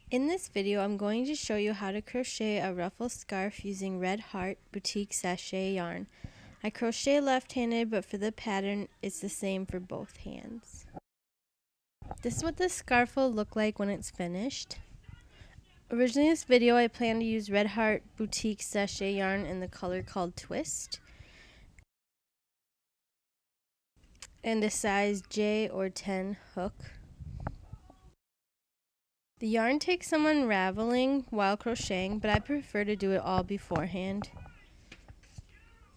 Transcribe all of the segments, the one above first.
In this video, I'm going to show you how to crochet a ruffle scarf using Red Heart Boutique Sashay yarn. I crochet left-handed, but for the pattern, it's the same for both hands. This is what the scarf will look like when it's finished. Originally in this video, I planned to use Red Heart Boutique Sashay yarn in the color called Twist, and a size J or 10 hook. The yarn takes some unraveling while crocheting, but I prefer to do it all beforehand.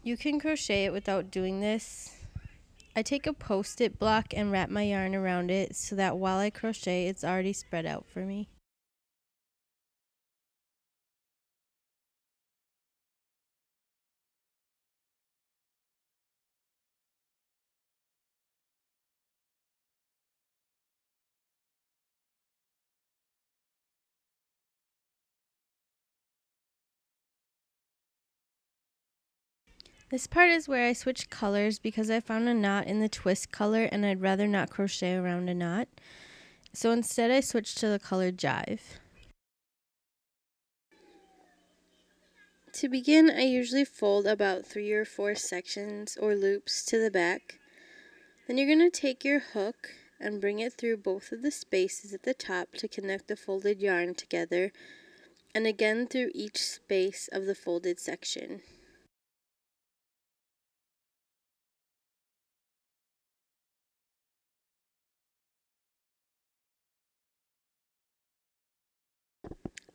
You can crochet it without doing this. I take a post-it block and wrap my yarn around it so that while I crochet, it's already spread out for me. This part is where I switch colors because I found a knot in the twist color and I'd rather not crochet around a knot. So instead I switched to the color Jive. To begin, I usually fold about 3 or 4 sections or loops to the back. Then you're going to take your hook and bring it through both of the spaces at the top to connect the folded yarn together, and again through each space of the folded section.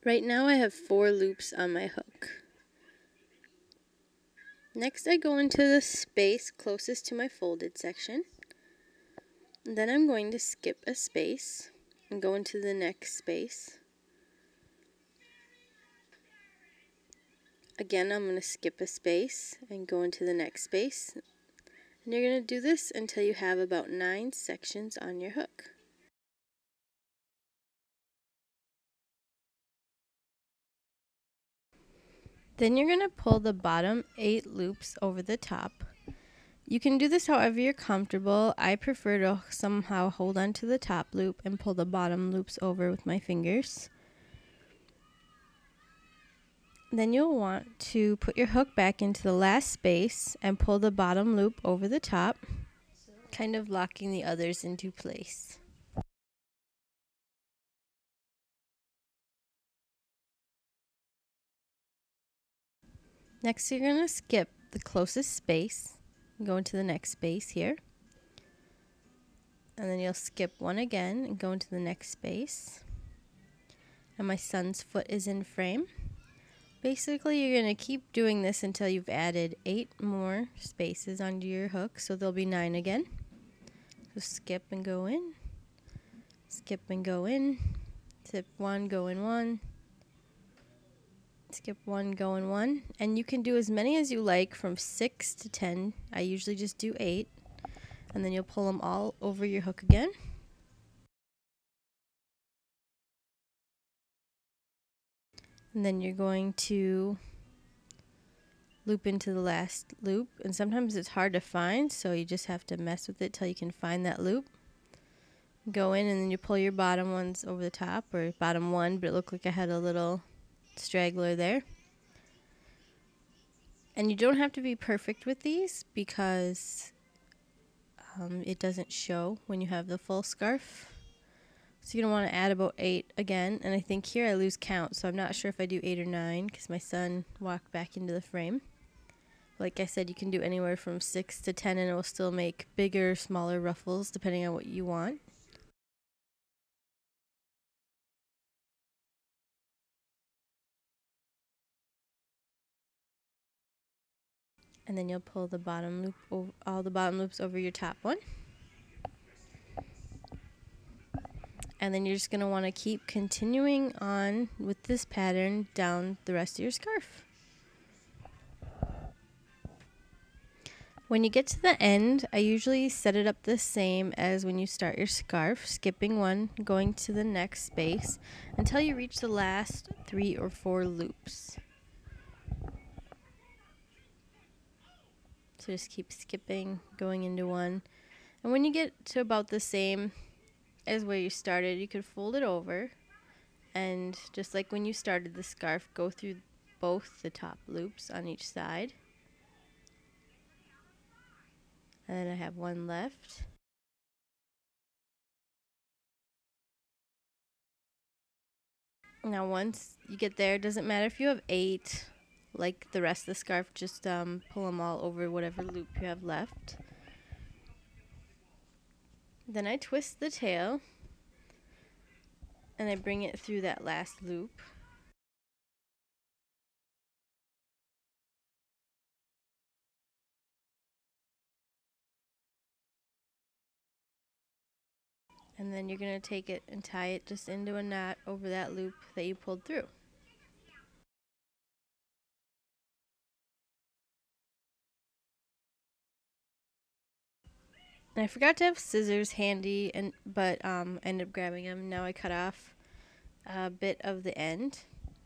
Right now I have 4 loops on my hook. Next I go into the space closest to my folded section. Then I'm going to skip a space and go into the next space. Again, I'm going to skip a space and go into the next space. And you're going to do this until you have about 9 sections on your hook. Then you're going to pull the bottom 8 loops over the top. You can do this however you're comfortable. I prefer to somehow hold on to the top loop and pull the bottom loops over with my fingers. Then you'll want to put your hook back into the last space and pull the bottom loop over the top, kind of locking the others into place. Next, you're going to skip the closest space, go into the next space here, and then you'll skip one again and go into the next space. And my son's foot is in frame. Basically, you're going to keep doing this until you've added 8 more spaces onto your hook, so there'll be 9 again. So skip and go in, skip and go in, skip 1, go in 1, skip 1, go in 1, and you can do as many as you like from 6 to 10. I usually just do 8, and then you'll pull them all over your hook again. And then you're going to loop into the last loop, and sometimes it's hard to find, so you just have to mess with it till you can find that loop. Go in and then you pull your bottom ones over the top, or bottom one, but it looked like I had a little straggler there. And you don't have to be perfect with these because it doesn't show when you have the full scarf. So you're going to want to add about 8 again, and I think here I lose count, so I'm not sure if I do 8 or 9 because my son walked back into the frame. Like I said, you can do anywhere from 6 to 10 and it will still make bigger, smaller ruffles depending on what you want. And then you'll pull the bottom loop over, all the bottom loops over your top one. And then you're just going to want to keep continuing on with this pattern down the rest of your scarf. When you get to the end, I usually set it up the same as when you start your scarf, skipping one, going to the next space until you reach the last 3 or 4 loops. So just keep skipping, going into one. And when you get to about the same as where you started, you could fold it over And just like when you started the scarf, go through both the top loops on each side. And then I have one left. Now once you get there, it doesn't matter if you have 8, like the rest of the scarf, just pull them all over whatever loop you have left. Then I twist the tail and I bring it through that last loop. And then you're going to take it and tie it just into a knot over that loop that you pulled through. And I forgot to have scissors handy, but ended up grabbing them. Now I cut off a bit of the end.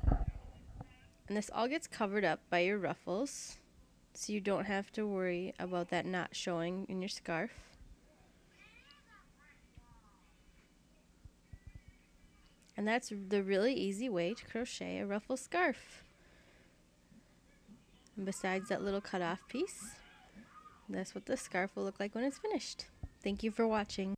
And this all gets covered up by your ruffles, so you don't have to worry about that knot showing in your scarf. And that's the really easy way to crochet a ruffle scarf. And besides that little cut off piece, that's what the scarf will look like when it's finished. Thank you for watching.